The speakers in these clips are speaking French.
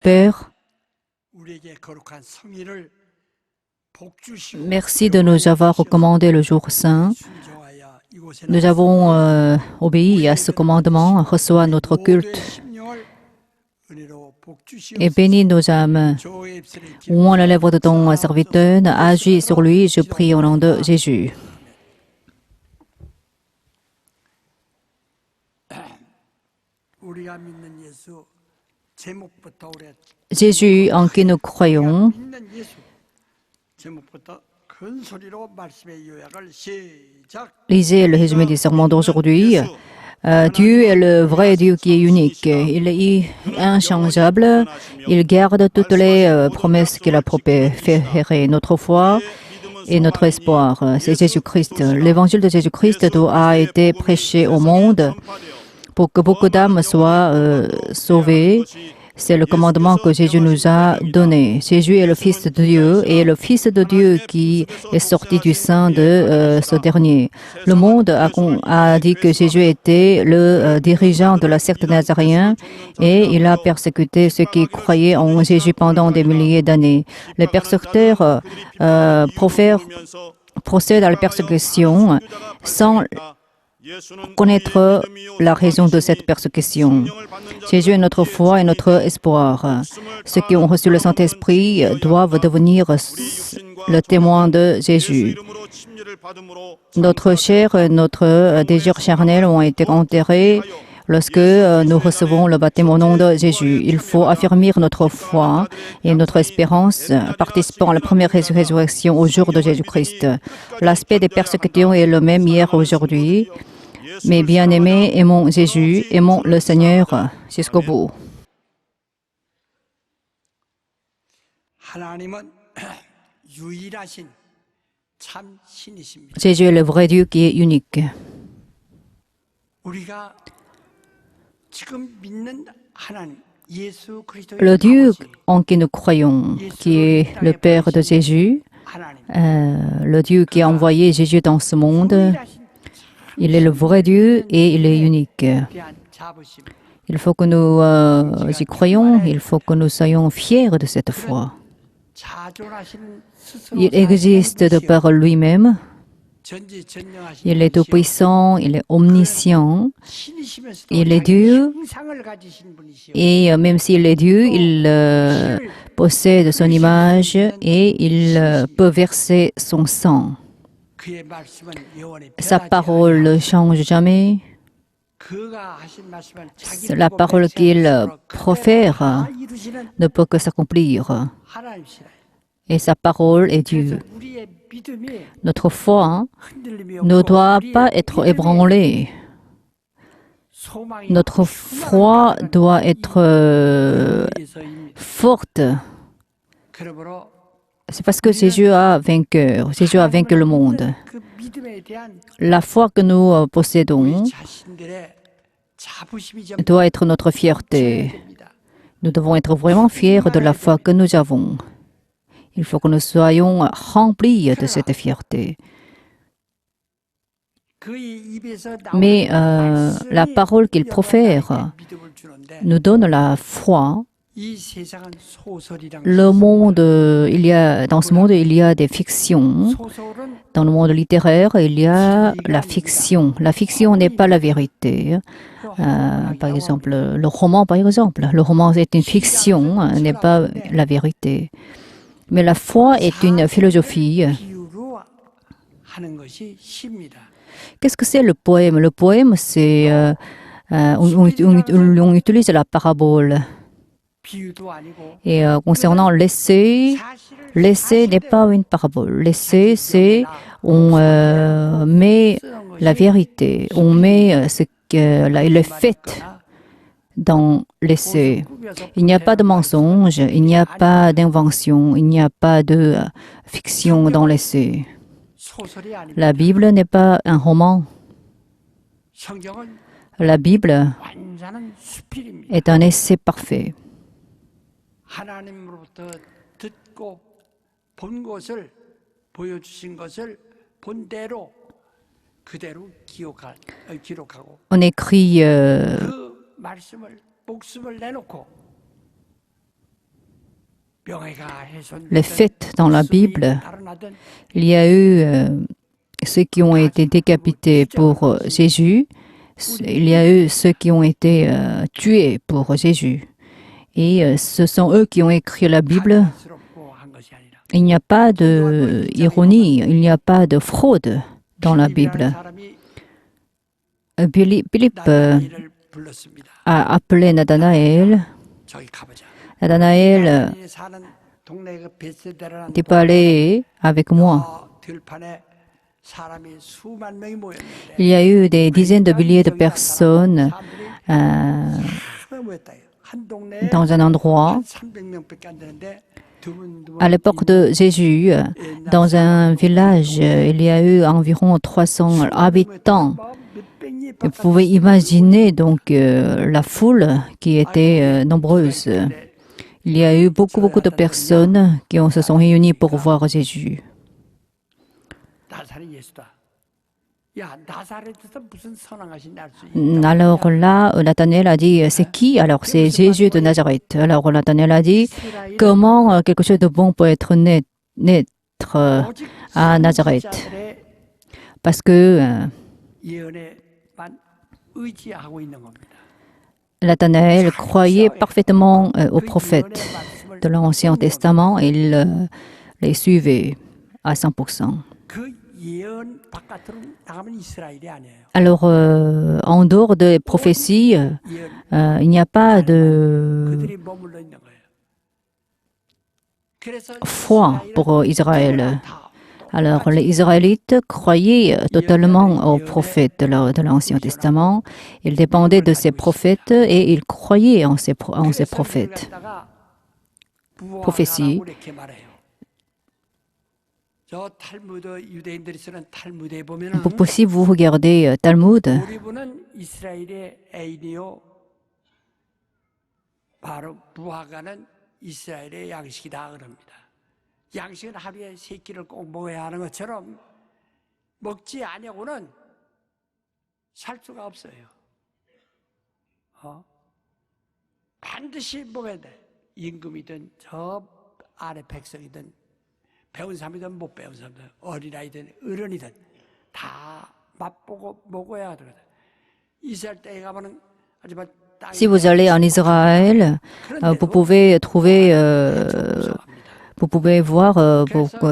Père, merci de nous avoir recommandé le jour saint. Nous avons obéi à ce commandement. Reçois notre culte et bénis nos âmes. Ouvre la lèvre de ton serviteur, agis sur lui, je prie au nom de Jésus. Jésus en qui nous croyons. Lisez le résumé du sermon d'aujourd'hui. Dieu est le vrai Dieu qui est unique. Il est inchangeable. Il garde toutes les promesses qu'il a proférées. Notre foi et notre espoir, c'est Jésus-Christ. L'évangile de Jésus-Christ a été prêché au monde pour que beaucoup d'âmes soient sauvées. C'est le commandement que Jésus nous a donné. Jésus est le Fils de Dieu et le Fils de Dieu qui est sorti du sein de ce dernier. Le monde a dit que Jésus était le dirigeant de la secte nazaréenne et il a persécuté ceux qui croyaient en Jésus pendant des milliers d'années. Les persécuteurs procèdent à la persécution sans connaître la raison de cette persécution. Jésus est notre foi et notre espoir. Ceux qui ont reçu le Saint-Esprit doivent devenir le témoin de Jésus. Notre chair et notre désir charnel ont été enterrés lorsque nous recevons le baptême au nom de Jésus. Il faut affirmer notre foi et notre espérance participant à la première résurrection au jour de Jésus-Christ. L'aspect des persécutions est le même hier et aujourd'hui. Mes bien-aimés, aimons Jésus, aimons le Seigneur jusqu'au bout. Jésus est le vrai Dieu qui est unique. Le Dieu en qui nous croyons, qui est le Père de Jésus, le Dieu qui a envoyé Jésus dans ce monde, il est le vrai Dieu et il est unique. Il faut que nous y croyons, il faut que nous soyons fiers de cette foi. Il existe de par lui-même. Il est tout-puissant, il est omniscient, il est Dieu. Et même s'il est Dieu, il possède son image et il peut verser son sang. Sa parole ne change jamais. La parole qu'il profère ne peut que s'accomplir. Et sa parole est Dieu. Notre foi ne doit pas être ébranlée. Notre foi doit être forte. C'est parce que Jésus a vaincu le monde. La foi que nous possédons doit être notre fierté. Nous devons être vraiment fiers de la foi que nous avons. Il faut que nous soyons remplis de cette fierté. Mais la parole qu'il profère nous donne la foi. Le monde, dans ce monde, il y a des fictions. Dans le monde littéraire, il y a la fiction. La fiction n'est pas la vérité. Par exemple, le roman, Le roman est une fiction, n'est pas la vérité. Mais la foi est une philosophie. Qu'est-ce que c'est le poème? Le poème, c'est... on utilise la parabole. Et concernant l'essai, l'essai n'est pas une parabole. L'essai, c'est on met la vérité, on met ce qu'il est fait dans l'essai. Il n'y a pas de mensonge, il n'y a pas d'invention, il n'y a pas de fiction dans l'essai. La Bible n'est pas un roman. La Bible est un essai parfait. On écrit les fêtes dans la Bible, il y a eu ceux qui ont été décapités pour Jésus, il y a eu ceux qui ont été tués pour Jésus. Et ce sont eux qui ont écrit la Bible. Il n'y a pas d'ironie, il n'y a pas de fraude dans la Bible. Philippe a appelé Nathanaël. Nathanaël, tu peux aller avec moi. Il y a eu des dizaines de milliers de personnes dans un endroit. À l'époque de Jésus, dans un village, il y a eu environ 300 habitants. Vous pouvez imaginer donc la foule qui était nombreuse. Il y a eu beaucoup de personnes qui se sont réunies pour voir Jésus. Alors là, Nathanaël a dit, c'est qui? Alors c'est Jésus de Nazareth. Alors Nathanaël a dit, comment quelque chose de bon peut être naître à Nazareth? Parce que Nathanaël croyait parfaitement aux prophètes de l'Ancien Testament et il les suivait à 100%. Alors, en dehors des prophéties, il n'y a pas de foi pour Israël. Alors, les Israélites croyaient totalement aux prophètes de l'Ancien Testament. Ils dépendaient de ces prophètes et ils croyaient en ces prophètes. Prophéties. Si vous regardez Talmud, 양식은 하루에 3끼를 꼭 먹어야 하는 것처럼 먹지 아니하고는 살 수가 없어요. 반드시 먹어야 돼. 임금이든 저 아래 백성이든 배운 사람이든 못 배운 사람이든 어린아이든 어른이든 다 맛보고 먹어야 하거든. 이스라엘 땅에 가면은 하지만 si vous allez en Israël, vous pouvez trouver vous pouvez voir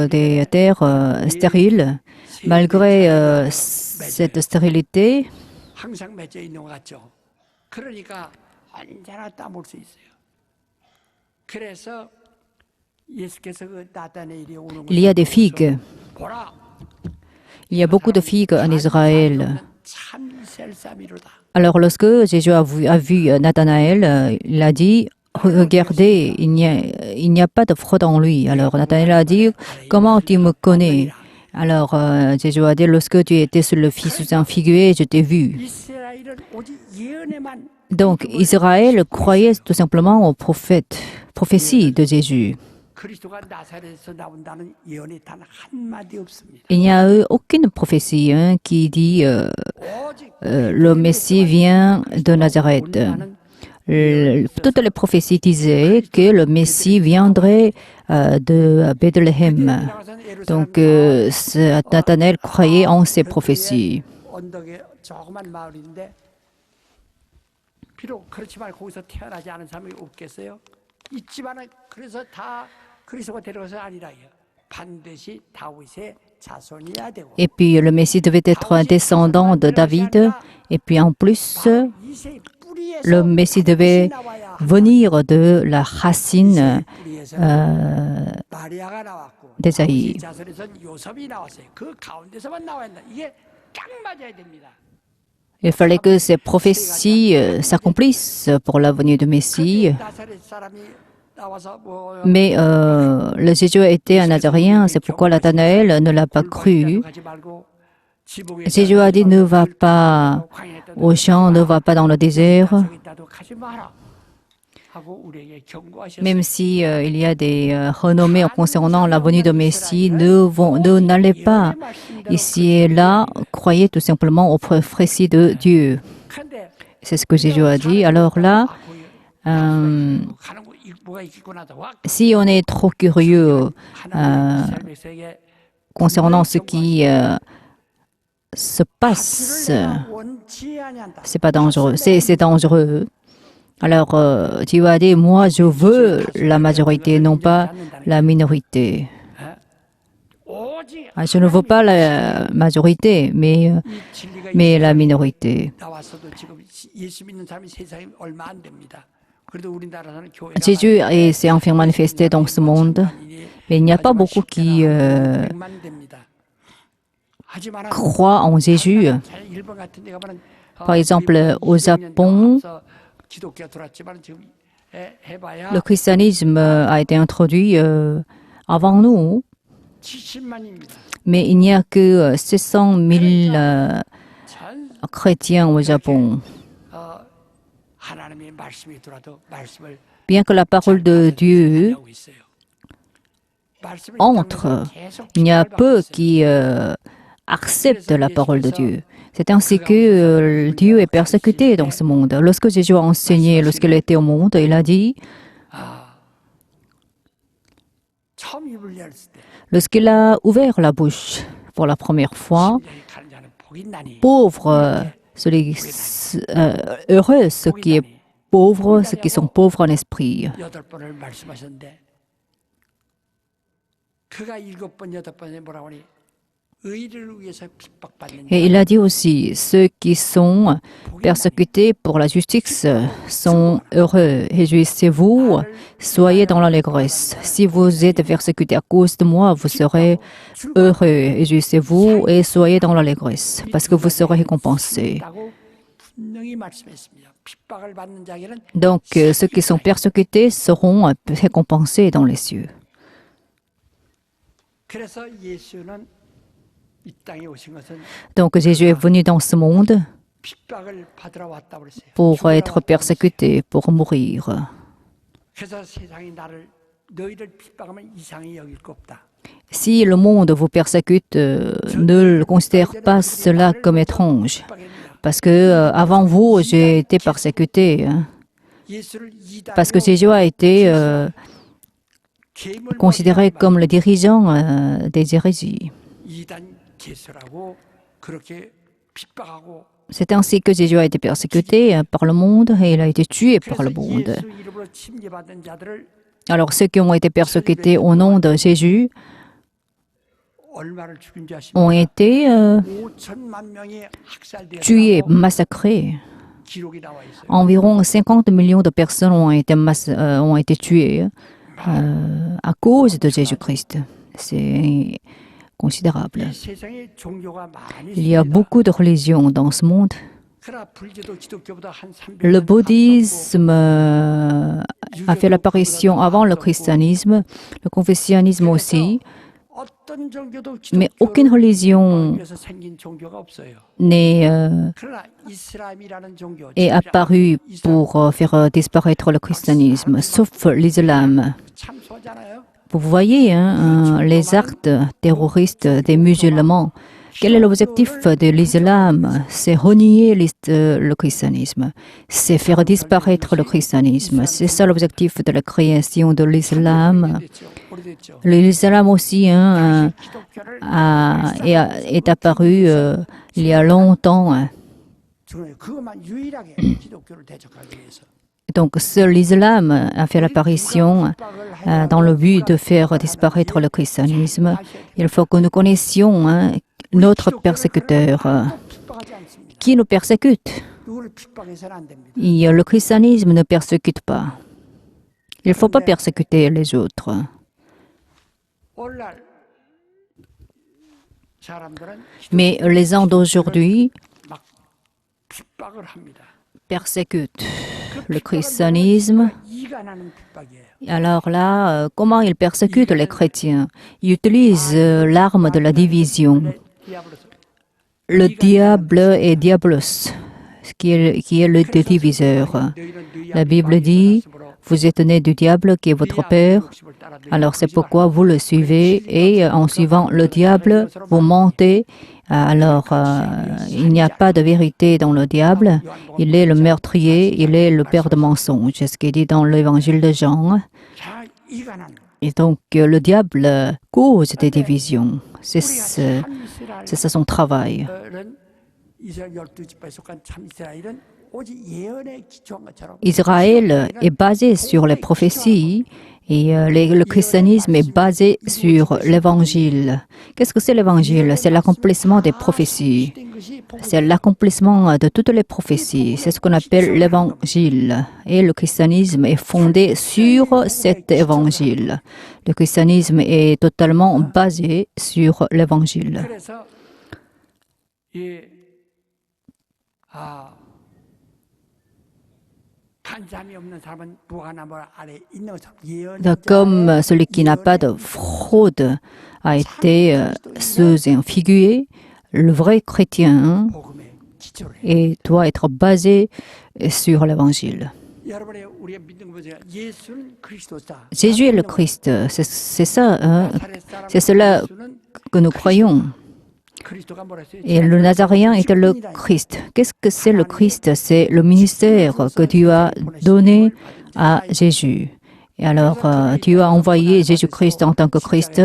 des terres stériles. Malgré cette stérilité, il y a des figues. Il y a beaucoup de figues en Israël. Alors lorsque Jésus a vu Nathanaël, il a dit, regardez, il n'y a pas de fraude en lui. Alors Nathanaël a dit, comment tu me connais? Alors Jésus a dit, lorsque tu étais sur le sous un figuier, je t'ai vu. Donc Israël croyait tout simplement aux prophéties de Jésus. Il n'y a eu aucune prophétie qui dit le Messie vient de Nazareth. Toutes les prophéties disaient que le Messie viendrait de Bethléem. Donc Nathanaël croyait en ces prophéties. Et puis le Messie devait être un descendant de David. Et puis en plus, le Messie devait venir de la racine d'Ésaïe. Il fallait que ces prophéties s'accomplissent pour la venue du Messie. Mais le Jésus était un Nazaréen, c'est pourquoi Nathanaël ne l'a pas cru. Jésus a dit, ne va pas au champ, ne va pas dans le désert. Même si il y a des renommées concernant la venue du Messie, n'allez pas ici et là, croyez tout simplement aux prophéties de Dieu. C'est ce que Jésus a dit. Alors là, 뭐가 있겠고 나서 확 Si on est trop curieux 하나님 이스라엘 백성에게 concernant ce qui se passe, 합주를 원치 아니한다. c'est pas dangereux, c'est dangereux. Alors, Dieu a dit, moi je veux la majorité, non pas la minorité. 오직 Ah, je ne veux pas la majorité, mais 이 진리가 la minorité. 나왔어도 지금 예수 믿는 사람이 세상에 얼마 안 됩니다. 그래도 우리나라는 교회가 Jésus s'est enfin manifesté dans ce monde, mais il n'y a pas beaucoup qui 백만 됩니다. 하지만 croient en Jésus. 일본 같은 데 가면은 Par exemple, au Japon, 기독교가 들어왔지만 지금 해봐야 le christianisme a été introduit avant nous, 70만입니다. mais il n'y a que 600 000 전 chrétiens au Japon. 하나님의 말씀이 들어도 말씀을 Bien que la parole de Dieu 하고 있어요. 말씀을 entre, 계속 il y a 비판을 peu 받고 있어요. qui acceptent la parole de Dieu. C'est ainsi que Dieu est persécuté dans ce monde. Lorsque Jésus a enseigné, lorsqu'il était au monde, il a dit, 처음 입을 열었을 때 lorsqu'il a ouvert la bouche pour la première fois, 심령이 가는 자는 복이 있나니 pauvres, heureux ceux qui sont pauvres, ceux qui sont pauvres en esprit. 8번을 말씀하셨는데 그가 7번 8번에 뭐라고 하니 의를 위해서 핍박받는 Et il a dit aussi, ceux qui sont persécutés pour la justice sont heureux. Réjouissez-vous, soyez dans l'allégresse. Si vous êtes persécutés à cause de moi, vous serez heureux. Réjouissez-vous et soyez dans l'allégresse, parce que vous serez récompensés. 자고 분명히 말씀했습니다. 핍박을 받는 자에게는 Donc, ceux qui sont persécutés seront récompensés dans les cieux. 그래서 예수는 이 땅에 오신 것은 Donc, Jésus est venu dans ce monde 핍박을 받으러 왔다고 그랬어요. pour 죽으러 être 왔다고 persécuté, pour mourir. 그랬어요. 그래서 세상이 나를 너희를 핍박하면 이상히 여길 거 없다. Si le monde vous persécute, ne le considère pas cela comme étrange. 핍박했느냐. Parce que avant vous, j'ai été persécuté. 예수를 이단으로 Parce que Jésus a été 계물 considéré comme le dirigeant des hérésies. 이단 개수라고 그렇게 핍박하고 C'est ainsi que Jésus a été persécuté par le monde et il a été tué par le 그래서 monde. 예수 이름으로 침례받은 자들을 Alors ceux qui ont été persécutés au nom de Jésus 얼마를 죽인 줄 ont 아십니까? été 5천만 명이 tués, 학살되었다고 massacrés. 기록이 나와 있어요. Environ 50 millions de personnes ont été tuées à cause de Jésus-Christ. C'est considérable. 이 세상에 종교가 많이 Il y a 있습니다. beaucoup de religions dans ce monde. 그러나 불교도 기독교보다 한 300년 Le bouddhisme a fait l'apparition avant le christianisme, le confucianisme aussi, 어떤 종교도 mais aucune religion 위해서 생긴 종교가 없어요. n'est 그러나 이슬람이라는 종교 est apparue pour faire disparaître le christianisme, sauf l'islam. 참소하잖아요. Vous voyez les actes terroristes des musulmans. Quel est l'objectif de l'islam? C'est renier le christianisme. C'est faire disparaître le christianisme. C'est ça l'objectif de la création de l'islam. 오래됐죠. L'islam aussi 기독교를 est apparu il y a longtemps. 그것만 유일하게 기독교를 대적하기 위해서. Donc seul l'islam a fait l'apparition dans le but de faire disparaître le christianisme. Il faut que nous connaissions notre persécuteur. 핍박하지 않습니다. Qui nous persécute? 누구를 핍박해서는 안 됩니다. Le christianisme ne persécute pas. Il ne faut pas persécuter les autres. 오늘날 사람들은 Mais les gens d'aujourd'hui 막 핍박을 합니다. persécutent le christianisme. 이가 나는 핍박이에요. Alors là, comment ils persécutent les chrétiens? Ils utilisent l'arme de la division. 디아블로스. Le diable est diabolos, qui est le diviseur. La Bible dit, vous êtes né du diable qui est votre père, alors c'est pourquoi vous le suivez et en suivant le diable, vous mentez Alors, il n'y a pas de vérité dans le diable. Il est le meurtrier, il est le père de mensonges. C'est ce qui est dit dans l'évangile de Jean. 자, 이간은 Et donc, le diable cause des divisions. C'est 우리가 ça son travail. 참이스라엘은 이스라엘 12지파에 속한 참이스라엘은 오직 예언에 기초한 것처럼 Israël est basé sur les prophéties et le christianisme est basé sur l'évangile. Qu'est-ce que c'est l'évangile? C'est l'accomplissement des prophéties. C'est l'accomplissement de toutes les prophéties. C'est ce qu'on appelle l'évangile. Et le christianisme est fondé sur cet évangile. Le christianisme est totalement basé sur l'évangile. 그래서 이 간삼이 없는 사람은 무화과나무 아래 있는 것처럼 예언자 Comme celui qui n'a pas de fraude a été sous un figuier, le vrai chrétien 복음에 기초를 해. et doit être basé sur l'évangile. 여러분의 우리가 믿는 거 보세요. 예수는 그리스도다. Jésus est le Christ, c'est ça, hein, c'est cela que nous croyons. 그리스도가 뭐라 했어요? Et le Nazaréen était le Christ. Qu'est-ce que c'est le Christ? C'est le ministère que Dieu a donné à Jésus. Et alors, Dieu a envoyé Jésus-Christ en tant que Christ.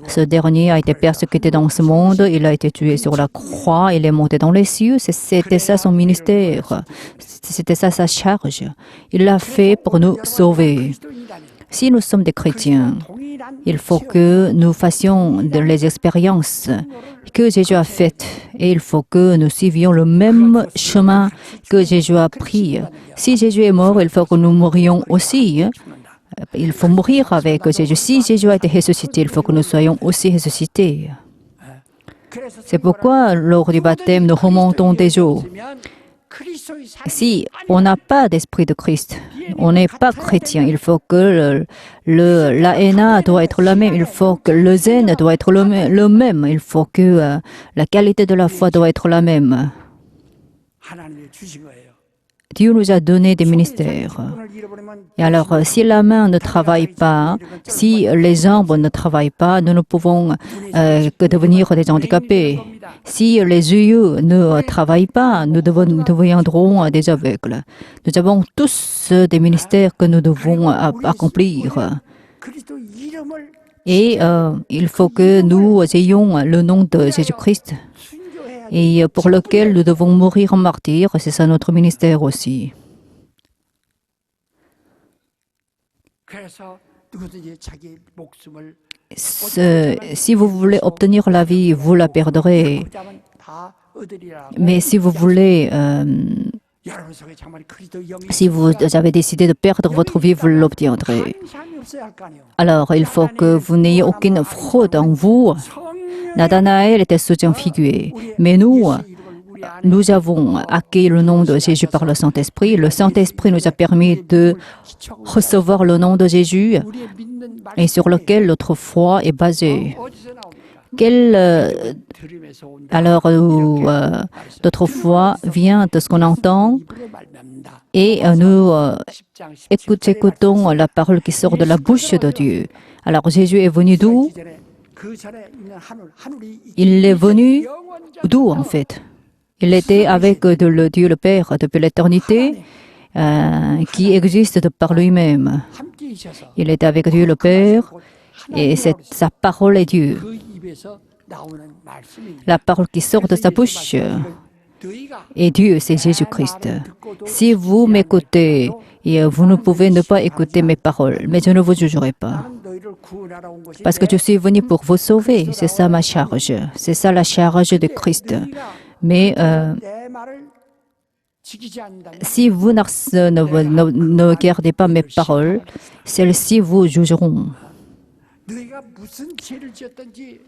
Ce dernier a été persécuté dans ce monde. Il a été tué sur la croix. Il est monté dans les cieux. C'était ça son ministère. C'était ça sa charge. Il l'a fait pour nous sauver. Si nous sommes des chrétiens, il faut que nous fassions les expériences que Jésus a faites et il faut que nous suivions le même chemin que Jésus a pris. Si Jésus est mort, il faut que nous mourions aussi. Il faut mourir avec Jésus. Si Jésus a été ressuscité, il faut que nous soyons aussi ressuscités. C'est pourquoi, lors du baptême, nous remontons des eaux. Si on n'a pas d'esprit de Christ, on n'est pas chrétien. Il faut que la haine doit être la même. Il faut que le zen doit être le même. Il faut que la qualité de la foi doit être la même. 하나님이 주신 거예요. Dieu nous a donné des ministères. Et alors, si la main ne travaille pas, si les jambes ne travaillent pas, nous ne pouvons que devenir des handicapés. Si les yeux ne travaillent pas, nous deviendrons des aveugles. Nous avons tous des ministères que nous devons accomplir. 그리스도 이름을 Et il faut que nous ayons le nom de Jésus-Christ et pour lequel nous devons mourir en martyr. C'est ça notre ministère aussi. 그래서 누구든지 자기 목숨을 Si vous voulez obtenir la vie, vous la perdrez. 붙잡으면 다 얻으리라고. Mais si vous voulez, 여러분 속에 정말 그리스도 영이 si vous avez décidé de perdre votre vie, vous l'obtiendrez. 하는 사람이 없어야 할 거 아니에요. Alors, il faut que vous n'ayez aucune fraude en vous. 성령의 Nathanaël était sous un figuier, mais nous avons acquis le nom de Jésus par le Saint-Esprit. Le Saint-Esprit nous a permis de recevoir le nom de Jésus 우리의 믿는 말 et sur lequel notre foi est basée. 어디서 나옵니까? Quelle, 들음에서 온다. alors, notre foi vient de ce qu'on entend 입으로 말미암는다. et nous 10장 17절에 écoutons la parole qui sort de la bouche de Dieu. Alors Jésus est venu d'où? 그 전에 있는 하늘이 Il est venu d'où en fait? Il était avec Dieu le Père depuis l'éternité qui existe de par lui-même. 함께 있어서 Il était avec Dieu le Père et sa parole est Dieu. 그 입에서 나오는 말씀입니다. La parole qui sort de sa bouche 너희가 est Dieu, c'est Jésus-Christ. Si vous m'écoutez, et vous ne pouvez ne pas écouter mes paroles, mais je ne vous jugerai pas. 나는 너희를 구원하러 온 것이 Parce que je suis venu pour vous sauver. C'est ça ma charge. C'est ça la charge de Christ. Mais 내 말을 지키지 않는다면 si vous ne gardez pas mes paroles, celles-ci vous jugeront. 너희가 무슨 죄를 지었든지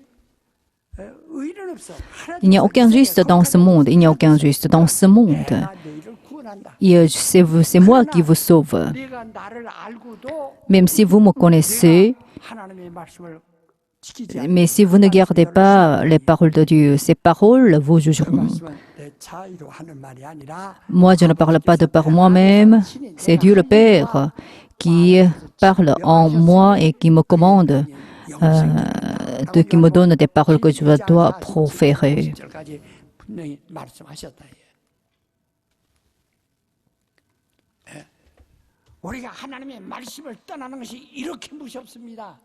의는 없어. Il n'y a aucun juste dans ce monde. Il n'y a aucun juste dans ce monde. 내가 너희를 구원한다. Et c'est moi qui vous sauve. 네가 나를 알고도 Même si vous me connaissez, 하나님의 말씀을 지키지 않는 mais si vous ne gardez pas les paroles de Dieu, ces paroles vous jugeront. 말씀은 내 차이로 하는 말이 아니라 Moi, je ne parle pas de par moi-même. C'est Dieu le Père qui parle en moi et qui me commande qui me donne des paroles que je dois proférer. 10절까지 분명히 말씀하셨다. 예. 우리가 하나님의 말씀을 떠나는 것이 이렇게 무섭습니다.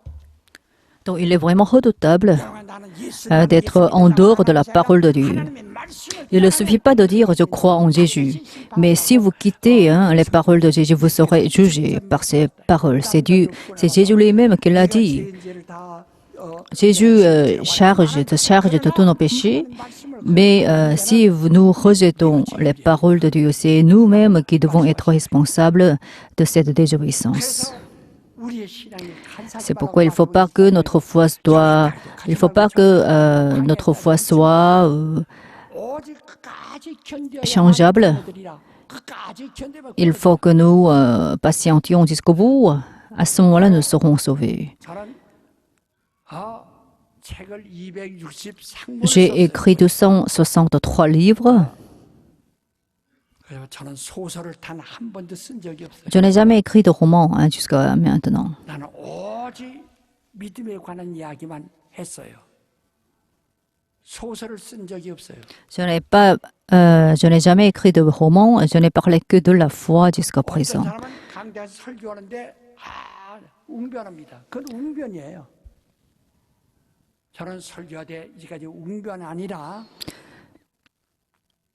Donc, il est vraiment redoutable 나는 d'être en dehors de la parole de Dieu. Il ne suffit pas de dire je crois en Jésus, mais si vous quittez les paroles de Jésus, vous serez jugé par ces paroles. C'est Jésus lui-même qui l'a dit. Jésus te charge de tous nos péchés, mais si nous rejetons les paroles de Dieu, c'est nous-mêmes qui devons être responsables de cette désobéissance. C'est pourquoi il ne faut pas que notre foi soit, changeable. Il faut que nous patientions jusqu'au bout. À ce moment-là, nous serons sauvés. J'ai écrit 263 livres. Je n'ai jamais écrit de roman jusqu'à maintenant. Je n'ai jamais écrit de roman, je n'ai parlé que de la foi jusqu'à présent.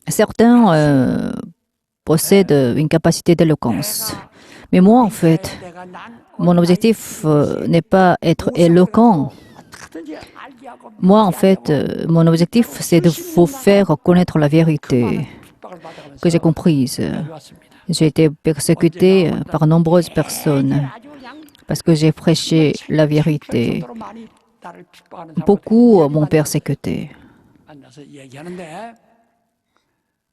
Certains possèdent une capacité d'éloquence. Mais moi, en fait, mon objectif n'est pas être éloquent. Moi, en fait, mon objectif, c'est de vous faire connaître la vérité que j'ai comprise. J'ai été persécuté par nombreuses personnes parce que j'ai prêché la vérité. Beaucoup m'ont persécuté.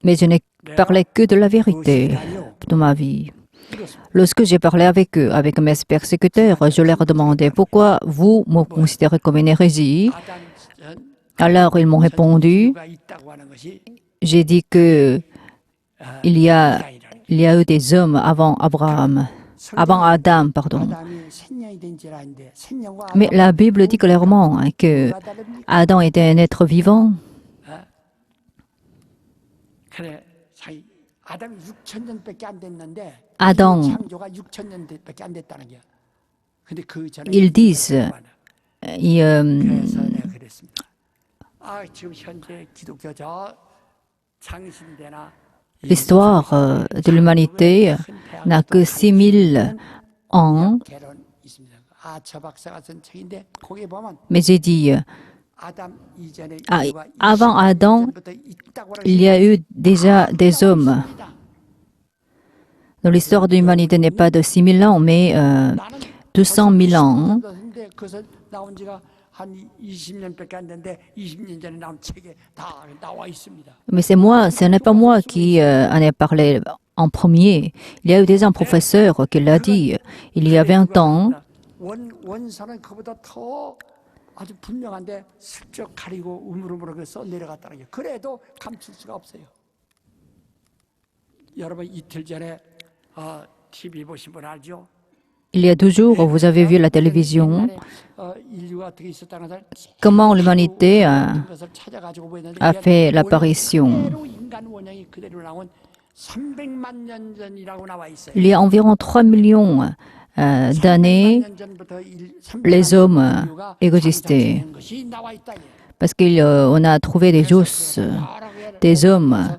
Mais je n'ai parlé que de la vérité de ma vie. Lorsque j'ai parlé avec eux, avec mes persécuteurs, je leur demandais pourquoi vous me considérez comme une hérésie. Alors ils m'ont répondu, j'ai dit que il y a eu des hommes avant Adam, pardon. Mais la Bible dit clairement que Adam était un être vivant. Adam, ils disent, l'histoire de l'humanité n'a que 6000 ans. Mais j'ai dit, avant Adam, il y a eu déjà des hommes. Donc, l'histoire de l'humanité n'est pas de 6000 ans, mais 200 000 ans. Mais ce n'est pas moi qui en ai parlé en premier. Il y a eu déjà un professeur qui l'a dit. Il y a 20 ans. 아주 분명한데 슬쩍 가리고 우물우물하게 써 내려갔다는 게 그래도 감출 수가 없어요. 여러분 이틀 전에 TV 보신 분 알죠? Il y a 2 jours, vous avez vu la télévision comment l'humanité a fait l'apparition. Il y a environ 3 millions d'années, les hommes existaient. Parce qu'on a trouvé des os, des hommes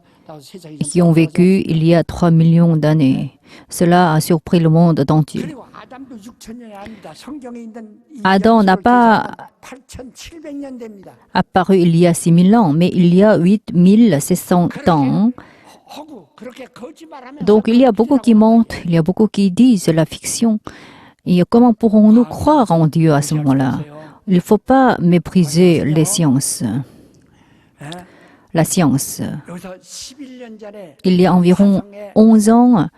qui ont vécu il y a 3 millions d'années. Cela a surpris le monde entier. Adam n'a pas apparu il y a 6000 ans, mais il y a 8700 ans. Donc il y a beaucoup qui mentent, il y a beaucoup qui disent la fiction. Et comment pourrons-nous croire en Dieu à ce moment-là? Il ne faut pas mépriser les sciences. La science. Il y a environ 11 ans,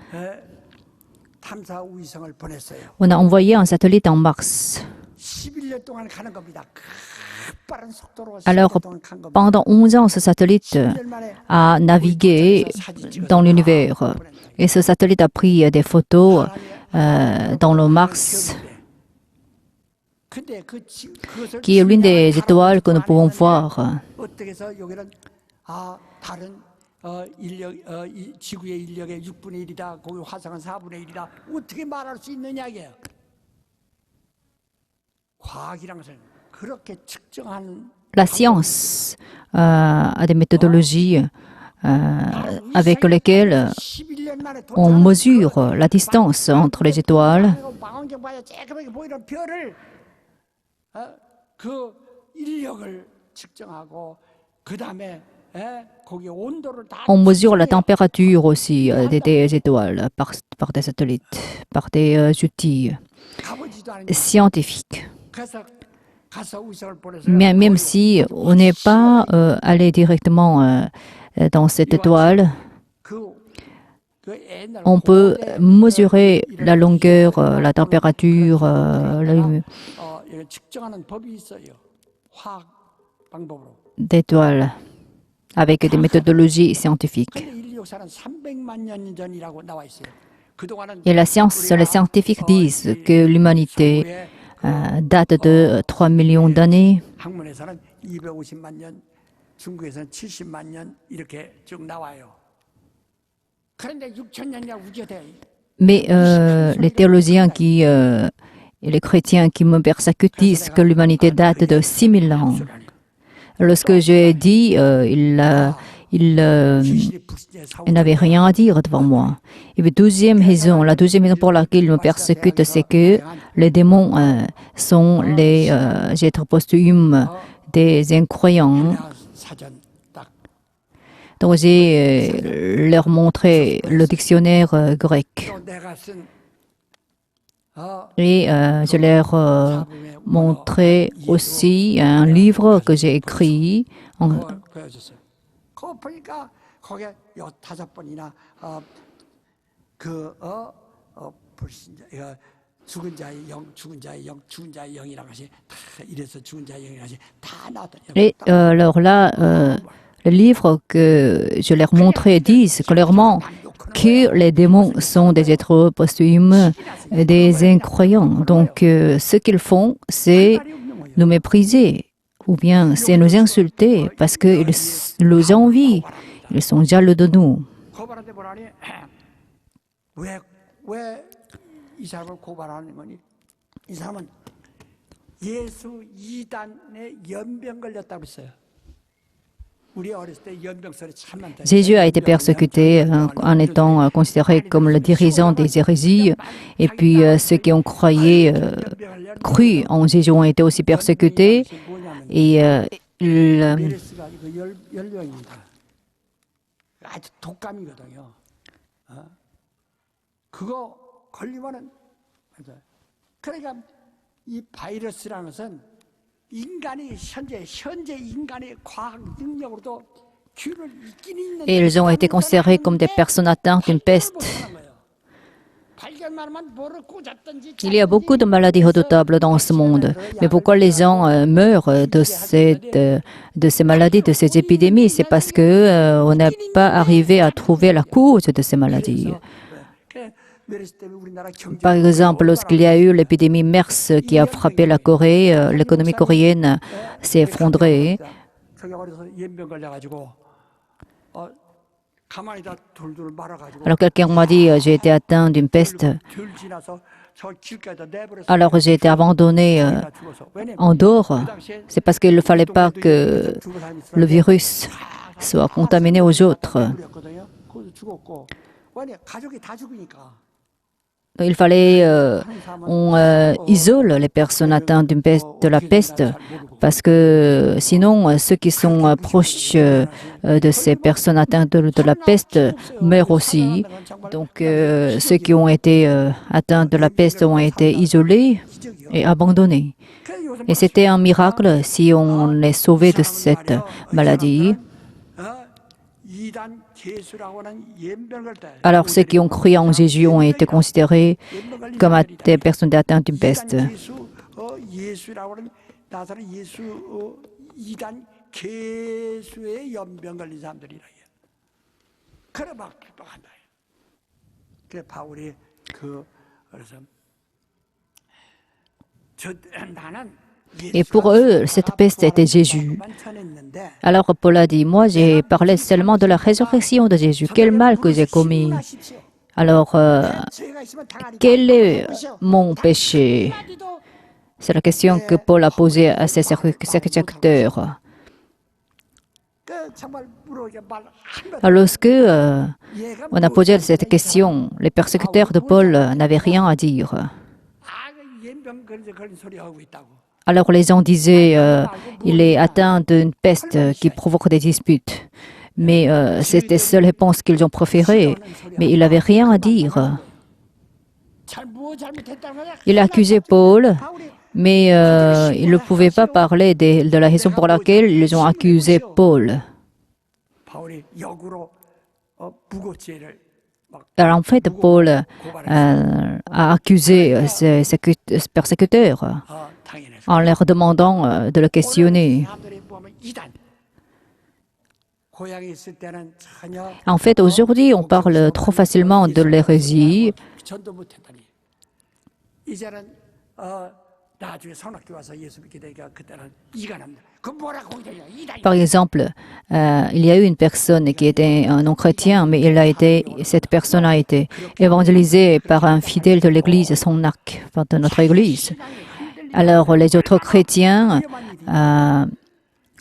on a envoyé un satellite en Mars. Alors, pendant 11 ans, ce satellite a navigué dans l'univers. Et ce satellite a pris des photos dans le Mars. 근데 그것을 qui est l'une des 증명하는 étoiles que nous 사람은 pouvons 많았는데 voir. 어떻게 해서 여기는 다른 인력 지구의 인력의 6분의 1이다. 거기 화성은 4분의 1이다. 어떻게 말할 수 있느냐 이게요. 과학이란 것은 그렇게 측정하는 La science a des méthodologies avec lesquelles 11년 만에 on mesure la distance entre les étoiles. 망원경봐야 쬐끄맣게 보이는 별을 그 인력을 측정하고 그 다음에 거기 온도를 다 On mesure la 측정해요. température aussi des étoiles par des satellites, par des outils 가보지도 않으니까. scientifiques. 그래서 가서 우주선을 보내서 Même si on n'est pas allé directement dans cette étoile, on peut mesurer la longueur, la température, 측정하는 법이 있어요. 화학 방법으로. d'étoiles avec des méthodologies scientifiques. 근데 인류 역사는 300만 년 전이라고 나와 있어요. 그동안은 Et la science, les scientifiques disent que l'humanité date de 3 millions d'années. 학문에서는 250만 년, 중국에서는 70만 년 이렇게 쭉 나와요. 그런데 6천 년이야 우겨대. Mais les théologiens et les chrétiens qui me persécutent disent que l'humanité date de 6000 ans. Lorsque j'ai dit, il n'avait rien à dire devant moi. Et puis, la deuxième raison pour laquelle ils me persécutent, c'est que les démons sont les êtres posthumes des incroyants. Donc, j'ai leur montré le dictionnaire grec. Et je leur montrai aussi un livre que j'ai écrit. 그거 보니까 거기에 5번이나 불신자 죽은 자의 영, 죽은 자의 영, 죽은 자의 영이라는 것이 다 이래서 죽은 자의 영이라는 것이 다 나왔더니. Et alors là, le livre que je leur montrais disent clairement que les démons sont des êtres posthumes, des incroyants. Donc, ce qu'ils font, c'est nous mépriser, ou bien c'est nous insulter, parce qu'ils nous envient, ils sont jaloux de nous. 고발한테 보라니 왜 이 사람을 고발하는 거니? 이 사람은 예수 이단에 연병 걸렸다고 했어요. Jésus a été persécuté en étant considéré comme le dirigeant des hérésies. Et puis ceux qui ont cru en Jésus ont été aussi persécutés. Et 그거 걸리면은 그러니까 이 바이러스라는 것은 인간이 현재 인간의 과학 능력으로도 귀를 잊긴 있는. Et ils ont été considérés comme des personnes atteintes d'une peste. Il y a beaucoup de maladies redoutables dans ce monde. Mais pourquoi les gens meurent de ces maladies, de ces épidémies? C'est parce qu'on n'a pas arrivé à trouver la cause de ces maladies. Par exemple, lorsqu'il y a eu l'épidémie MERS qui a frappé la Corée, l'économie coréenne s'est effondrée. Alors quelqu'un m'a dit, j'ai été atteint d'une peste. Alors j'ai été abandonné en dehors. C'est parce qu'il ne fallait pas que le virus soit contaminé aux autres. Il fallait on isole les personnes atteintes de la peste parce que sinon ceux qui sont proches de ces personnes atteintes de la peste meurent aussi. Donc ceux qui ont été atteints de la peste ont été isolés et abandonnés. Et c'était un miracle si on est sauvé de cette maladie. Alors ceux qui ont cru en Jésus ont été considérés comme des personnes atteintes d'une peste. Et pour eux, cette peste était Jésus. Alors Paul a dit, moi j'ai parlé seulement de la résurrection de Jésus. Quel mal que j'ai commis. Alors, quel est mon péché? C'est la question que Paul a posée à ses serviteurs. Lorsque on a posé cette question, les persécuteurs de Paul n'avaient rien à dire. Alors les gens disaient, il est atteint d'une peste qui provoque des disputes. Mais c'était la seule réponse qu'ils ont préférée. Mais il n'avait rien à dire. Il a accusé Paul, mais il ne pouvait pas parler de la raison pour laquelle ils ont accusé Paul. Alors en fait, Paul a accusé ses persécuteurs en leur demandant de le questionner. En fait, aujourd'hui, on parle trop facilement de l'hérésie. Par exemple, il y a eu une personne qui était un non-chrétien, mais cette personne a été évangélisée par un fidèle de l'église Sonnac, de notre église. Alors, les autres chrétiens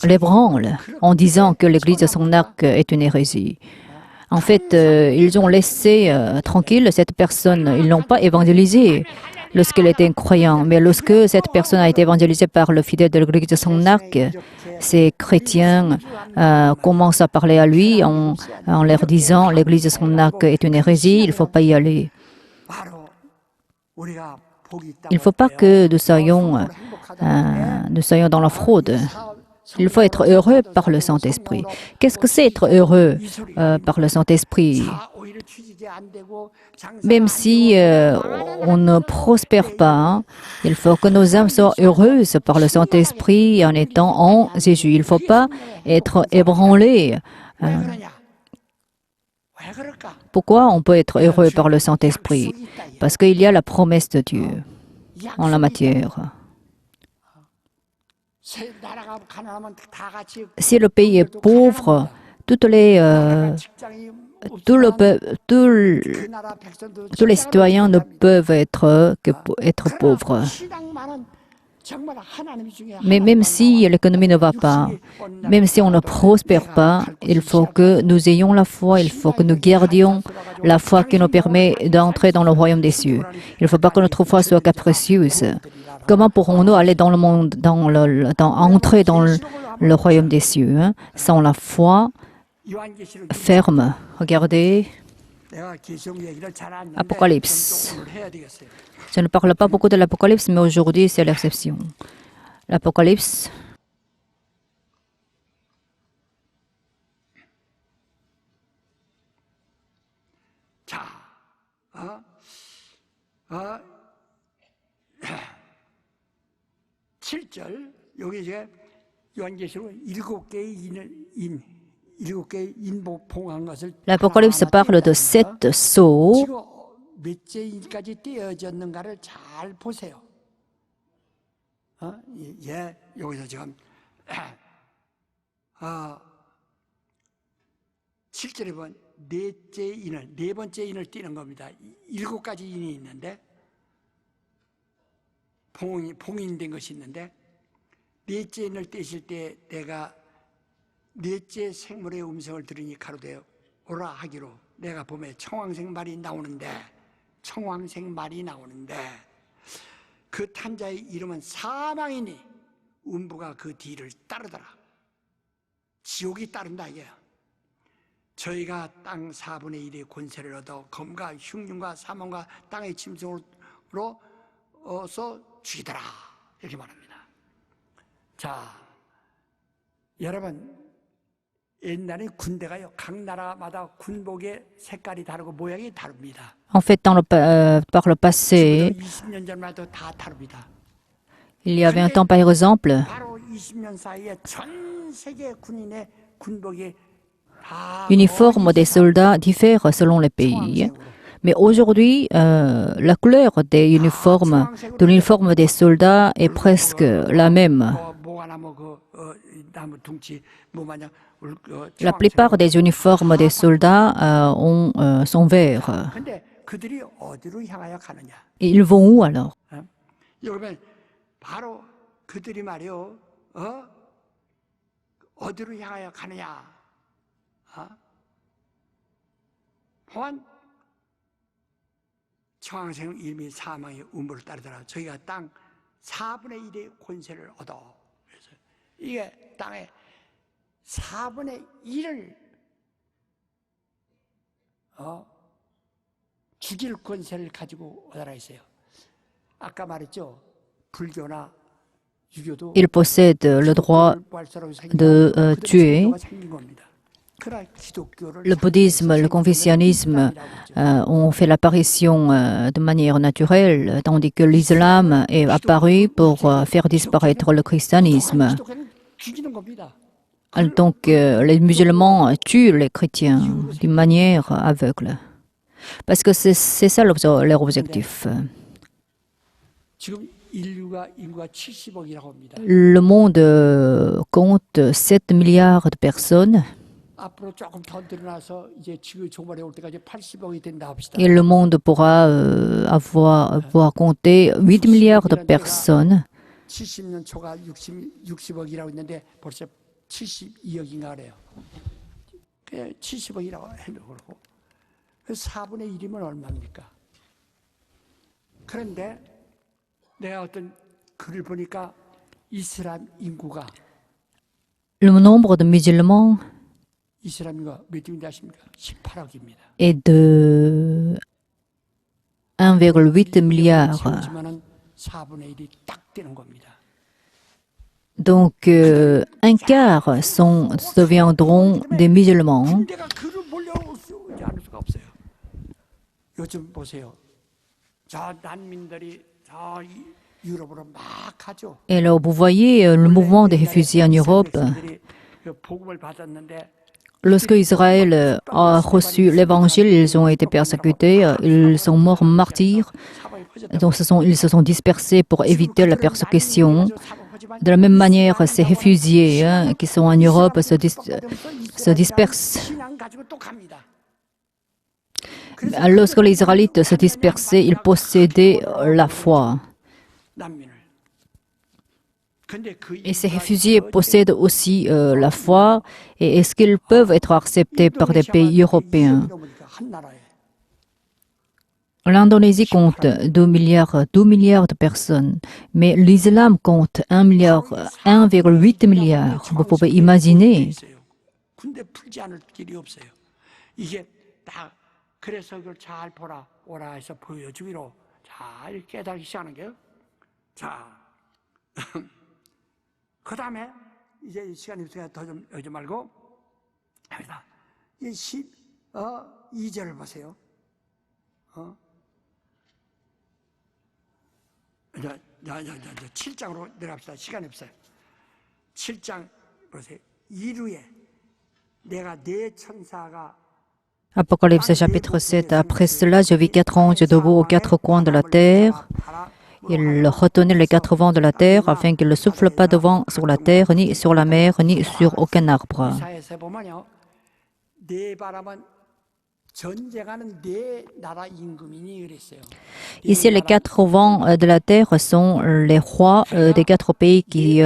l'ébranlent en disant que l'église de Sonnac est une hérésie. En fait, ils ont laissé tranquille cette personne. Ils ne l'ont pas évangélisée lorsqu'elle était incroyante. Mais lorsque cette personne a été évangélisée par le fidèle de l'église de Sonnac, ces chrétiens commencent à parler à lui en leur disant l'église de Sonnac est une hérésie, il ne faut pas y aller. Il ne faut pas que nous soyons dans la fraude. Il faut être heureux par le Saint-Esprit. Qu'est-ce que c'est être heureux par le Saint-Esprit? Même si on ne prospère pas, il faut que nos âmes soient heureuses par le Saint-Esprit en étant en Jésus. Il ne faut pas être ébranlé. Pourquoi on peut être heureux par le Saint-Esprit? Parce qu'il y a la promesse de Dieu en la matière. Si le pays est pauvre, tous les citoyens ne peuvent être pauvres. Mais même si l'économie ne va pas, même si on ne prospère pas, il faut que nous ayons la foi, il faut que nous gardions la foi qui nous permet d'entrer dans le royaume des cieux. Il ne faut pas que notre foi soit capricieuse. Comment pourrons-nous aller dans le monde, entrer dans le royaume des cieux, sans la foi ferme? Regardez Apocalypse. Je ne parle pas beaucoup de l'Apocalypse, mais aujourd'hui c'est l'exception. L'Apocalypse. L'Apocalypse parle de 7 sceaux. 네 번째 인을 띄는 겁니다. 7가지 인이 있는데 봉인된 것이 있는데 넷째 인을 떼실 때 내가 넷째 생물의 음성을 들으니 가로되 오라 하기로 내가 봄에 청황색 말이 나오는데 그 탄자의 이름은 사망이니 음부가 그 뒤를 따르더라. 지옥이 따른다 이게요. 저희가 땅 4분의 1의 권세를 얻어 검과 흉년과 사망과 땅의 짐승으로서 죽이더라 이렇게 말합니다. 자, 여러분 옛날에 군대가요 각 나라마다 군복의 색깔이 다르고 모양이 다릅니다. En fait, par le passé, 20년 전만 해도 다 다릅니다. il y a 20 ans par exemple, 바로 20년 사이에 전 세계 군인의 군복이 l'uniforme des soldats diffère selon les pays. Mais aujourd'hui, la couleur de l'uniforme des soldats est presque la même. La plupart des uniformes des soldats sont verts. 근데 그들이 어디로 향하여 가느냐? Et ils vont où alors? 여러분 바로 그들이 말이요. 어디로 향하여 가느냐? 보안 청황생 이미 사망의 우물을 따르더라. 저희가 땅 4분의 1의 권세를 얻어. 그래서 이게 땅의 4분의 1을 죽일 권세를 가지고 얻어라 했어요. 아까 말했죠. 불교나 유교도 Ils possèdent le droit de tuer. Le bouddhisme, le confucianisme ont fait l'apparition de manière naturelle, tandis que l'islam est apparu pour faire disparaître le christianisme. Donc les musulmans tuent les chrétiens d'une manière aveugle. Parce que c'est ça leur objectif. Le monde compte 7 milliards de personnes. Et le monde pourra pouvoir compter 8 milliards de personnes. 72억인가 그래요. 70억이라고 해도 그렇고 4분의 1이면 얼마입니까? 그런데 내가 어떤 글을 보니까 이슬람 인구가 Le nombre de musulmans 이슬람 인구가 몇 명인지 아십니까? 18억입니다. est de 1,8 milliard. 4분의 1이 딱 되는 겁니다. Donc, un quart deviendront des musulmans. Et alors, vous voyez le mouvement des réfugiés en Europe. Lorsque Israël a reçu l'évangile, ils ont été persécutés, ils sont morts martyrs. Donc, ils se sont dispersés pour éviter la persécution. De la même manière, ces réfugiés qui sont en Europe se dispersent. Lorsque les Israélites se dispersaient, ils possédaient la foi. Et ces réfugiés possèdent aussi la foi. Et est-ce qu'ils peuvent être acceptés par des pays européens? L'Indonésie compte 2 milliards de personnes, mais l'islam compte 1,8 milliard. Vous pouvez imaginer. 그 다음에 이제 시간이 없으니까 더 좀 여지 말고 합니다. 이 12절을 보세요. 7장으로 내려갑시다. 시간이 없어요. 7장 보세요. 이루에 내가 네 천사가 Apocalypse chapitre 7. Après cela, je vis 4 anges debout aux 4 coins de la terre. Ils retenaient les 4 vents de la terre afin qu'il ne souffle pas de vent sur la terre, ni sur la mer, ni sur aucun arbre. Ici, les 4 vents de la terre sont les rois des 4 pays qui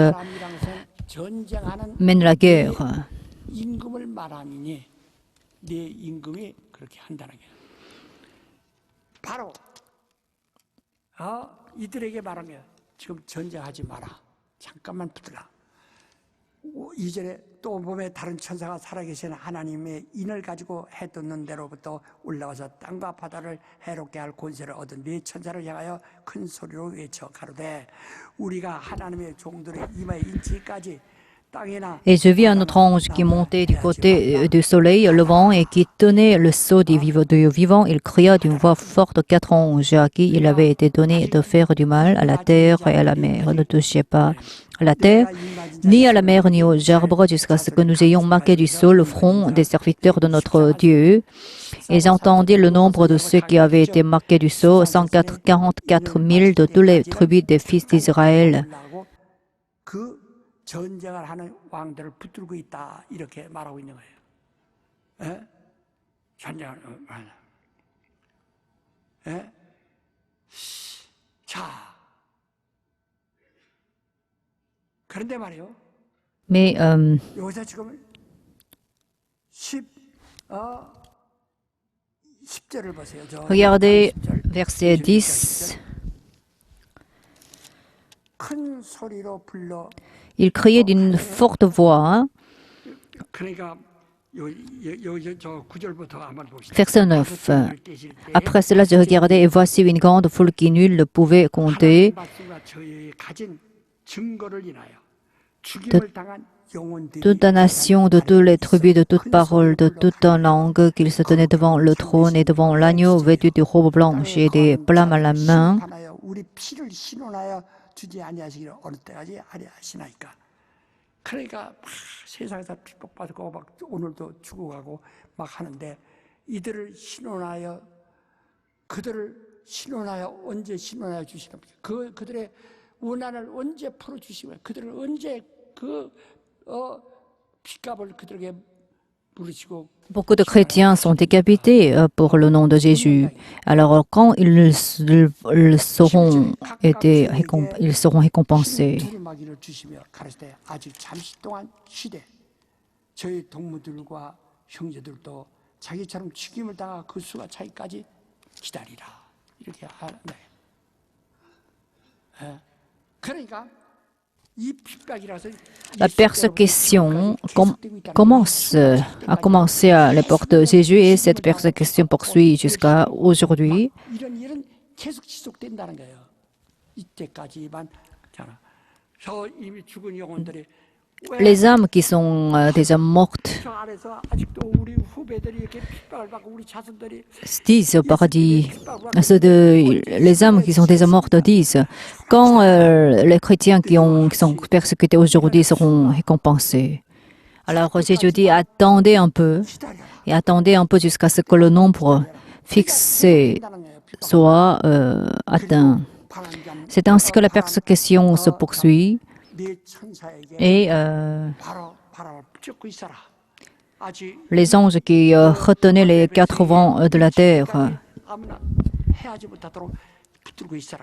mènent la guerre. 이들에게 말하며 지금 전쟁하지 마라. 잠깐만 붙들라. 2절에 또 보면 다른 천사가 살아계신 하나님의 인을 가지고 해 돋는 데로부터 올라와서 땅과 바다를 해롭게 할 권세를 얻은 네 천사를 향하여 큰 소리로 외쳐 가로되 우리가 하나님의 종들의 이마에 인치기까지 땅이나 Et je vis un autre ange qui montait du côté du soleil levant et qui tenait le sceau du vivant. Il cria d'une voix forte aux 4 anges à qui il avait été donné de faire du mal à la terre et à la mer. Ne touchez pas à la terre, ni à la mer, ni aux arbres, jusqu'à ce que nous ayons marqué du sceau le front des serviteurs de notre Dieu. Et j'entendis le nombre de ceux qui avaient été marqués du sceau, 144 000 de tous les tribus des fils d'Israël. 그 전쟁을 하는 왕들을 붙들고 있다 이렇게 말하고 있는 거예요. 에? 전쟁을 하는. 에? 자, 그런데 말이요. Mais 여기서 지금 10절을 보세요. regardez verset 10. 큰 소리로 불러. Il criait d'une forte voix. 그러니까 저 9절부터 한번 봅시다. Verset 9. Après cela, je regardais et voici une grande foule qui nul ne pouvait compter. De toute la nation, de toutes les tribus, de toutes paroles, de toute langue, qu'ils se tenaient devant le trône et devant l'agneau vêtu de robe blanche et des palmes à la main. 주지 아니하시기를 어느 때까지 하려 하시나이까. 그러니까 막 세상에서 핍박받고 막 오늘도 죽어가고 막 하는데 이들을 신원하여 그들을 신원하여 언제 신원하여 주시렵니까? 그들의 원한을 언제 풀어 주시고 그들을 언제 핏값을 그들에게 물으시고. Beaucoup de chrétiens sont décapités pour le nom de Jésus. Alors quand ils seront récompensés. 저희 동무들과 형제들도 자기처럼 죽임을 당하 그 수가 차이까지 기다리라 이렇게 하는 거예요. 그러니까 La persécution a commencé à l'époque de Jésus et cette persécution poursuit jusqu'à aujourd'hui. Les âmes qui sont déjà mortes disent au paradis, les âmes qui sont déjà mortes disent, quand les chrétiens qui sont persécutés aujourd'hui seront récompensés. Alors Jésus dit, attendez un peu jusqu'à ce que le nombre fixé soit atteint. C'est ainsi que la persécution se poursuit. Et les anges qui retenaient les 4 vents de la terre,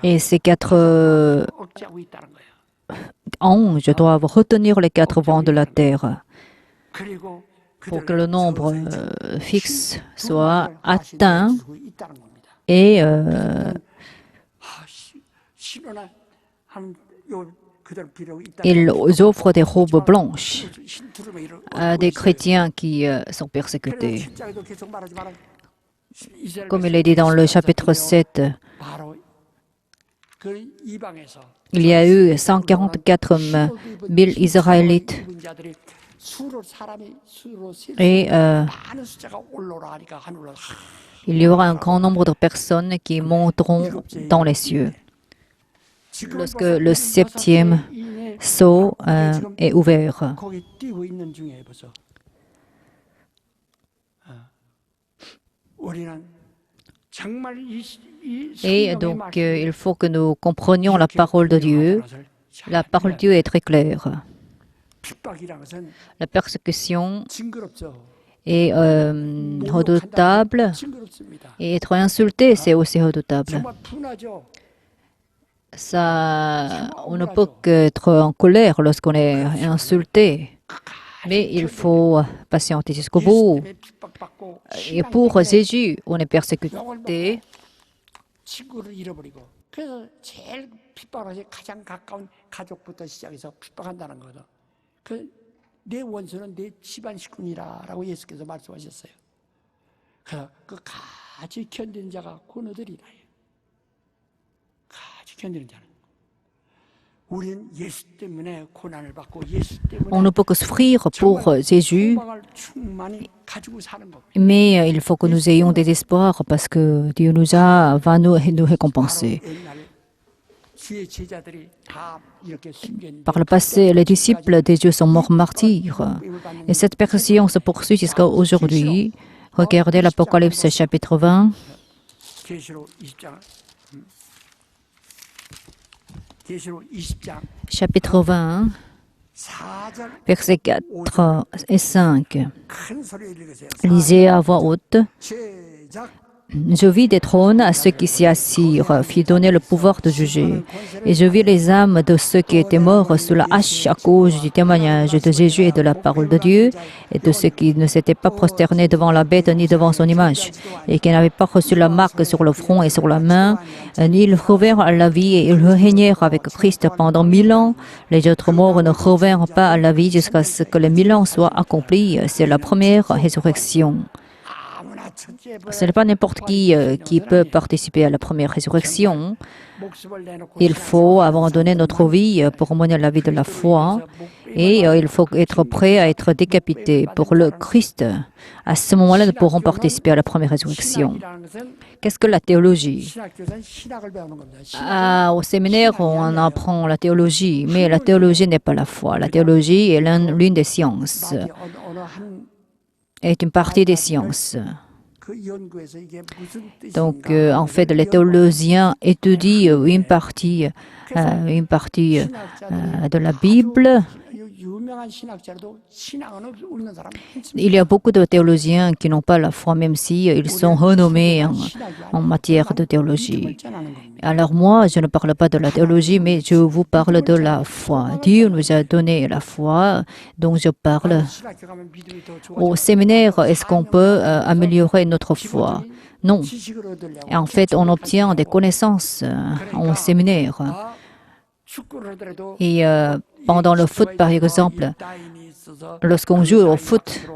et ces 4 anges doivent retenir les 4 vents de la terre pour que le nombre fixe soit atteint et ils offrent des robes blanches à des chrétiens qui sont persécutés. Comme il est dit dans le chapitre 7, il y a eu 144 000 Israélites et il y aura un grand nombre de personnes qui monteront dans les cieux. Lorsque le 7e sceau est ouvert. Et donc, il faut que nous comprenions la parole de Dieu. La parole de Dieu est très claire. La persécution est redoutable et être insulté, c'est aussi redoutable. On ne peut qu'être en colère lorsqu'on est insulté, mais il faut patienter jusqu'au bout. Et pour Jésus, on est persécuté. 내 원수는 내 집안 식구니라라고 예수께서 말씀하셨어요. 그래서 그 같이 견디는 자가 곧 얻으리라. 같이 견디는 자는 우리는 예수 때문에 고난을 받고 예수 때문에 On ne peut que souffrir pour Jésus, 소망을 충만히 가지고 사는 겁니다. mais il faut que nous ayons des espoirs parce que Dieu va nous récompenser. 바로 옛날 주의 제자들이 다 이렇게 숨겼는데 Par le passé, les disciples de Dieu sont morts martyrs. Et cette persécution se poursuit jusqu'à aujourd'hui. Regardez l'Apocalypse chapitre 20. 계시록 20장 계시록 20장 Chapitre 20, 4절 versets 4 et 5. 큰 소리로 읽으세요. Lisez à voix haute. 제작 Je vis des trônes à ceux qui s'y assirent, fit donner le pouvoir de juger. Et je vis les âmes de ceux qui étaient morts sous la hache à cause du témoignage de Jésus et de la parole de Dieu, et de ceux qui ne s'étaient pas prosternés devant la bête ni devant son image, et qui n'avaient pas reçu la marque sur le front et sur la main, ni ils revinrent à la vie, et ils régnèrent avec Christ pendant 1000 ans. Les autres morts ne revinrent pas à la vie jusqu'à ce que les 1000 ans soient accomplis. C'est la première résurrection. 아무나 첫째 Ce n'est pas n'importe qui peut participer à la première résurrection. 목숨을 내놓고 Il faut abandonner notre vie pour mener la vie de la foi et il faut être prêt à être décapité pour le Christ. À ce moment-là, nous pourrons participer à la première résurrection. 신학이라는 것은 Qu'est-ce que la théologie? 신학교에서는 신학을 배우는 겁니다. Au séminaire, on apprend la théologie, mais la théologie n'est pas la foi. La théologie est l'une des sciences, 어느 한 est une partie des sciences. 그 연구에서 이게 무슨 Donc, 뜻인가? en fait, les théologiens étudient une partie de la Bible. 유명한 신학자도 신앙은 없는 사람 있습니다. Il y a beaucoup de théologiens qui n'ont pas la foi, même si ils sont renommés en matière de théologie. Alors moi, je ne parle pas de la théologie, mais je vous parle de la foi. Dieu nous a donné la foi, donc je parle. 신학교 가면 믿음이 더 좋아져. Au séminaire, est-ce qu'on peut améliorer notre foi? Non. 지식을 얻으려고 Et en fait, on obtient des connaissances au séminaire. 아, 축구를 하더라도 Et pendant le foot, par exemple, 라인이 있어서 lorsqu'on joue au foot,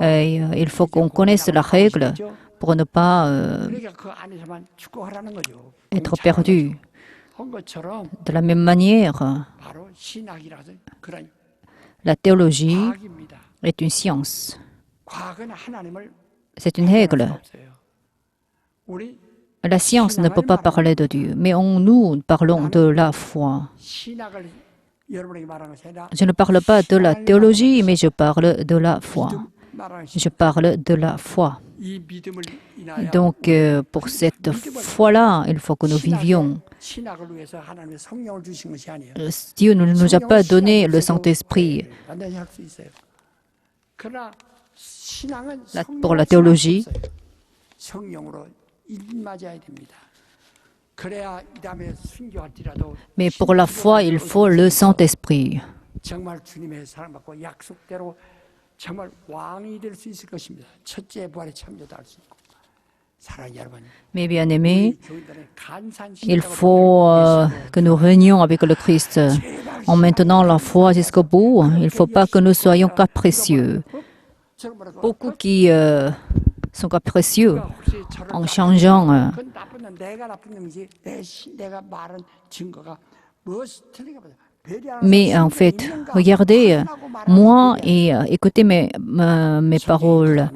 il faut qu'on connaisse la règle pour ne pas 그러니까 그 안에서만 축구하라는 거죠. être perdu. 한 것처럼 De la même manière, 바로 신학이라서 그런 la théologie 과학입니다. est une science. 과학은 하나님을 C'est une règle. 없어요. 우리 La science ne peut pas parler de Dieu, mais nous parlons de la foi. 신학을 여러분에게 말하는 것이 아니라 Je ne parle pas de la théologie, mais je parle de la foi. 말하는 Je parle de la foi. 이 믿음을 인하여 Donc, pour cette foi-là, il faut que nous vivions. 신학을 위해서 하나님의 성령을 주신 것이 아니에요. Dieu ne nous a pas donné le Saint-Esprit. 반드시 할 수 있어요. 그러나 신앙은 Pour la théologie, 성령으로 일맞아야 됩니다. 그래야 이 다음에 순교할지라도 mais pour la foi, il faut le Saint-Esprit. 정말 주님의 사랑받고 약속대로 정말 왕이 될 수 있을 것입니다. 첫째 부활에 참여도 할 수 있고. 사랑하는 여러분, Mes bien-aimés, 교인들의 간산 il 신앙을 faut que nous régnions avec le Christ en maintenant la foi jusqu'au bout. Il ne faut pas que nous soyons capricieux. Beaucoup qui sont capricieux en changeant. 그건 나쁜 놈, 내가 나쁜 놈이지. 내가 말한 증거가 무엇이 틀린가 보다. Mais en fait, regardez, moi et écoutez mes paroles.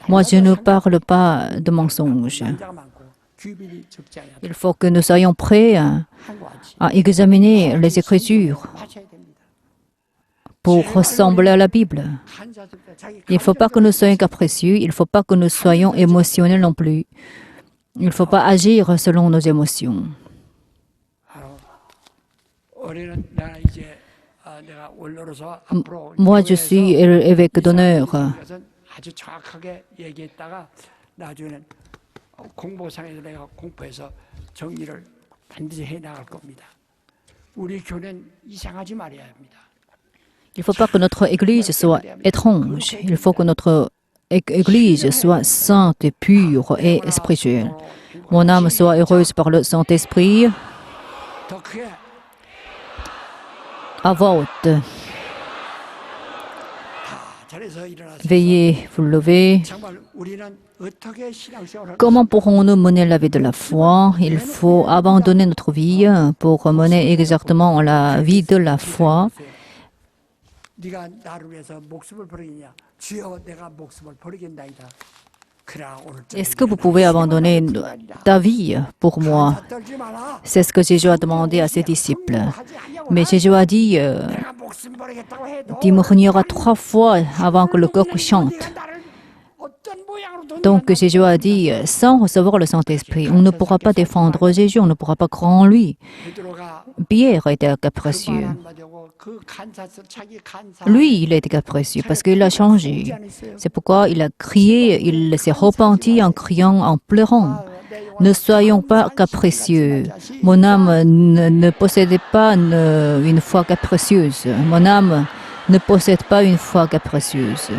Moi, je ne parle pas de mensonges. Il faut que nous soyons prêts à examiner les Écritures pour ressembler à la Bible. Il ne faut pas que nous soyons capricieux, il ne faut pas que nous soyons émotionnels non plus. Il ne faut pas agir selon nos émotions. Moi, je suis évêque d'honneur. 아주 정확하게 얘기했다가 나중에는 공보상에서 내가 공포해서 정리를 반드시 해 나갈 겁니다. 우리 교회는 이상하지 말아야 합니다. Il ne faut pas que notre Église soit étrange. Il faut que notre Église soit sainte et pure et spirituelle. Mon âme soit heureuse par le Saint-Esprit. 더 크게 À voix haute. 자리에서 일어나서 Veuillez vous lever. 정말 우리는 어떻게 신앙생활을 Comment pourrons-nous mener la vie de la foi? Il faut abandonner notre vie pour mener exactement la vie de la foi. 네가 나를 위해서 목숨을 버리겠냐? 주여 내가 목숨을 버리겠나이다. 그러나 오늘 Est-ce que vous pouvez abandonner ta vie pour moi? 떨지 마라. C'est ce que Jésus a demandé à ses disciples. Mais Jésus a dit, 내가 목숨 버리겠다고 해도 tu mourras 3 fois avant que le coq chante. 네가 나를 어떤 모양으로든 Donc Jésus a dit, sans recevoir le Saint-Esprit, on ne pourra pas défendre Jésus, on ne pourra pas croire en lui. 베드로가 Pierre était 말 capricieux. 한마디하고 그 간사서 자기 간사 Lui, il était capricieux parce qu'il a changé. C'est pourquoi il a crié, il s'est repenti en criant, en pleurant. Ne soyons pas capricieux. Mon âme ne possédait pas une foi capricieuse. Mon âme ne possède pas une foi capricieuse.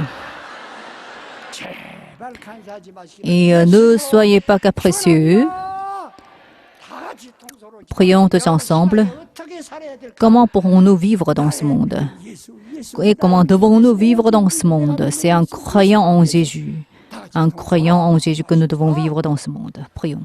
제발 간사하지 마시고 Et ne soyez pas capricieux. 다 같이 통솔을 Prions tous ensemble. 어떻게 살아야 될까? Comment pourrons-nous vivre dans ce monde? 예수 Et comment devons-nous vivre dans ce monde? C'est en croyant en Jésus. En croyant en Jésus que nous devons vivre dans ce monde. Prions.